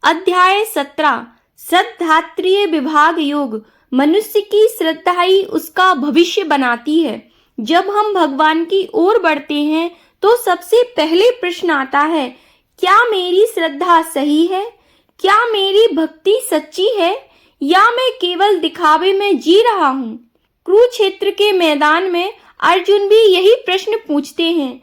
अध्याय 17 श्रद्धात्रीय विभाग योग। मनुष्य की श्रद्धा ही उसका भविष्य बनाती है। जब हम भगवान की ओर बढ़ते हैं तो सबसे पहले प्रश्न आता है, क्या मेरी श्रद्धा सही है? क्या मेरी भक्ति सच्ची है या मैं केवल दिखावे में जी रहा हूँ? कुरुक्षेत्र के मैदान में अर्जुन भी यही प्रश्न पूछते हैं।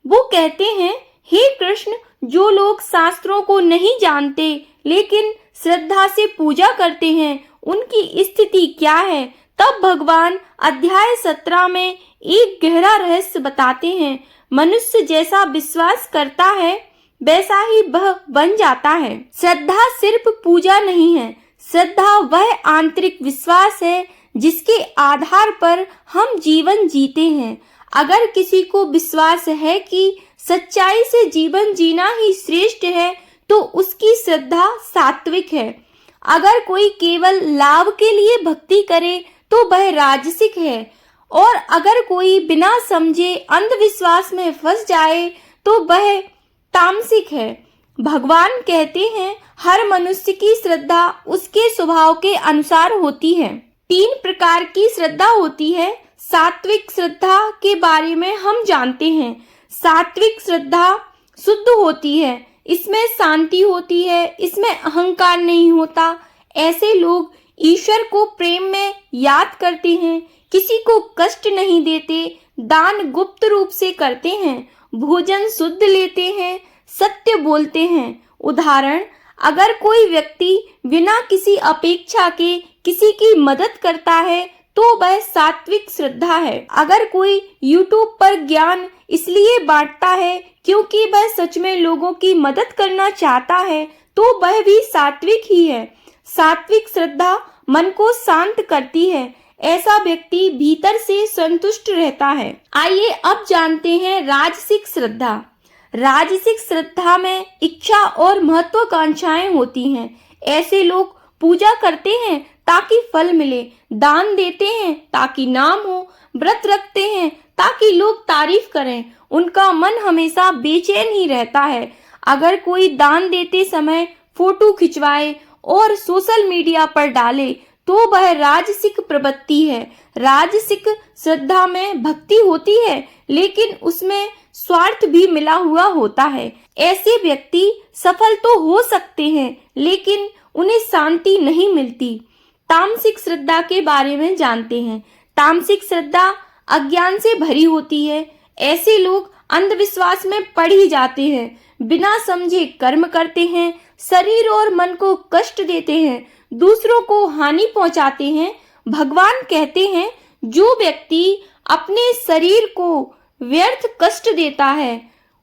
वो कहते हैं, हे कृष्ण, जो लोग शास्त्रों को नहीं जानते लेकिन श्रद्धा से पूजा करते हैं, उनकी स्थिति क्या है? तब भगवान अध्याय 17 में एक गहरा रहस्य बताते हैं। मनुष्य जैसा विश्वास करता है वैसा ही वह बन जाता है। श्रद्धा सिर्फ पूजा नहीं है, श्रद्धा वह आंतरिक विश्वास है जिसके आधार पर हम जीवन जीते हैं। अगर किसी को विश्वास है कि सच्चाई से जीवन जीना ही श्रेष्ठ है तो उसकी श्रद्धा सात्विक है। अगर कोई केवल लाभ के लिए भक्ति करे तो वह राजसिक है, और अगर कोई बिना समझे अंधविश्वास में फंस जाए तो वह तामसिक है। भगवान कहते हैं, हर मनुष्य की श्रद्धा उसके स्वभाव के अनुसार होती है। 3 प्रकार की श्रद्धा होती है। सात्विक श्रद्धा के बारे में हम जानते हैं। सात्विक श्रद्धा शुद्ध होती है, इसमें शांति होती है, इसमें अहंकार नहीं होता। ऐसे लोग ईश्वर को प्रेम में याद करते हैं, किसी को कष्ट नहीं देते, दान गुप्त रूप से करते हैं, भोजन शुद्ध लेते हैं, सत्य बोलते हैं। उदाहरण, अगर कोई व्यक्ति बिना किसी अपेक्षा के किसी की मदद करता है तो वह सात्विक श्रद्धा है। अगर कोई YouTube पर ज्ञान इसलिए बांटता है क्योंकि वह सच में लोगों की मदद करना चाहता है तो वह भी सात्विक ही है। सात्विक श्रद्धा मन को शांत करती है, ऐसा व्यक्ति भीतर से संतुष्ट रहता है। आइए अब जानते हैं राजसिक श्रद्धा। राजसिक श्रद्धा में इच्छा और महत्वाकांक्षाएं होती हैं। ऐसे लोग पूजा करते हैं ताकि फल मिले, दान देते हैं ताकि नाम हो, व्रत रखते हैं ताकि लोग तारीफ करें। उनका मन हमेशा बेचैन ही रहता है। अगर कोई दान देते समय फोटो खिंचवाए और सोशल मीडिया पर डाले तो वह राजसिक प्रवृत्ति है। राजसिक श्रद्धा में भक्ति होती है लेकिन उसमें स्वार्थ भी मिला हुआ होता है। ऐसे व्यक्ति सफल तो हो सकते हैं लेकिन उन्हें शांति नहीं मिलती। तामसिक श्रद्धा के बारे में जानते हैं। तामसिक श्रद्धा अज्ञान से भरी होती है। ऐसे लोग अंधविश्वास में पड़ ही जाते हैं, बिना समझे कर्म करते हैं, शरीर और मन को कष्ट देते हैं, दूसरों को हानि पहुंचाते हैं। भगवान कहते हैं, जो व्यक्ति अपने शरीर को व्यर्थ कष्ट देता है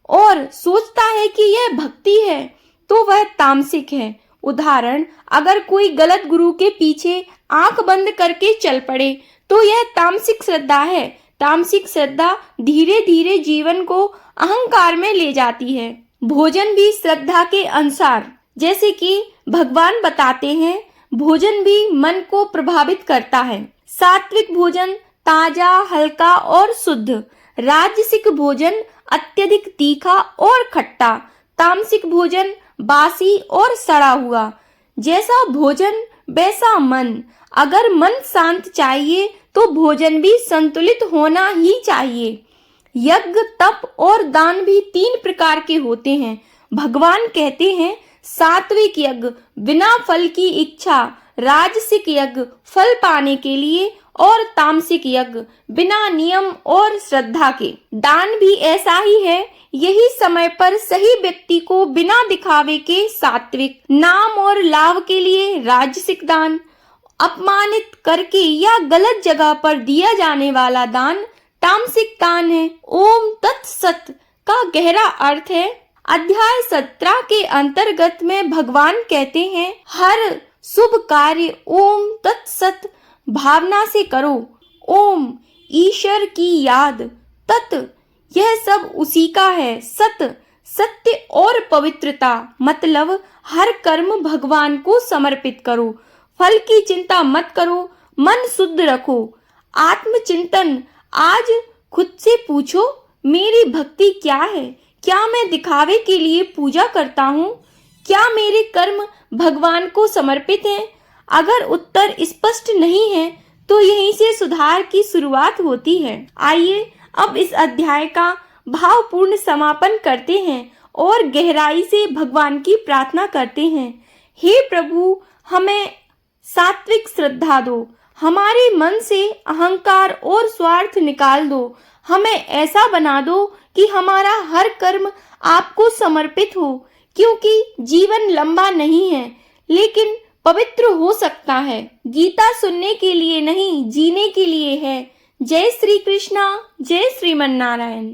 और सोचता है कि यह भक्ति है तो वह तामसिक है। उदाहरण, अगर कोई गलत गुरु के पीछे आंख बंद करके चल पड़े तो यह तामसिक श्रद्धा है। तामसिक श्रद्धा धीरे धीरे जीवन को अहंकार में ले जाती है। भोजन भी श्रद्धा के अनुसार, जैसे कि भगवान बताते हैं, भोजन भी मन को प्रभावित करता है। सात्विक भोजन ताजा, हल्का और शुद्ध। राजसिक भोजन अत्यधिक तीखा और खट्टा। तामसिक भोजन बासी और सड़ा हुआ। जैसा भोजन वैसा मन। अगर मन शांत चाहिए तो भोजन भी संतुलित होना ही चाहिए। यज्ञ, तप और दान भी 3 प्रकार के होते हैं। भगवान कहते हैं, सात्विक यज्ञ बिना फल की इच्छा, राजसिक यज्ञ फल पाने के लिए और तामसिक यज्ञ बिना नियम और श्रद्धा के। दान भी ऐसा ही है, यही समय पर सही व्यक्ति को बिना दिखावे के सात्विक, नाम और लाभ के लिए राजसिक दान, अपमानित करके या गलत जगह पर दिया जाने वाला दान तामसिक दान है। ओम तत्सत का गहरा अर्थ है, अध्याय 17 के अंतर्गत में भगवान कहते हैं, हर शुभ कार्य ओम तत्सत भावना से करो। ओम ईश्वर की याद, तत् यह सब उसी का है। सत सत्य और पवित्रता, मतलब हर कर्म भगवान को समर्पित करो। फल की चिंता मत करो, मन शुद्ध रखो। आत्मचिंतन, आज खुद से पूछो, मेरी भक्ति क्या है? क्या मैं दिखावे के लिए पूजा करता हूँ? क्या मेरे कर्म भगवान को समर्पित हैं? अगर उत्तर स्पष्ट नहीं है तो यहीं से सुधार की शुरुआत होती है। आइए अब इस अध्याय का भावपूर्ण समापन करते हैं और गहराई से भगवान की प्रार्थना करते हैं। हे प्रभु, हमें सात्विक श्रद्धा दो, हमारे मन से अहंकार और स्वार्थ निकाल दो। हमें ऐसा बना दो कि हमारा हर कर्म आपको समर्पित हो, क्योंकि जीवन लंबा नहीं है लेकिन पवित्र हो सकता है। गीता सुनने के लिए नहीं, जीने के लिए है। जय श्री कृष्णा, जय श्रीमन नारायण।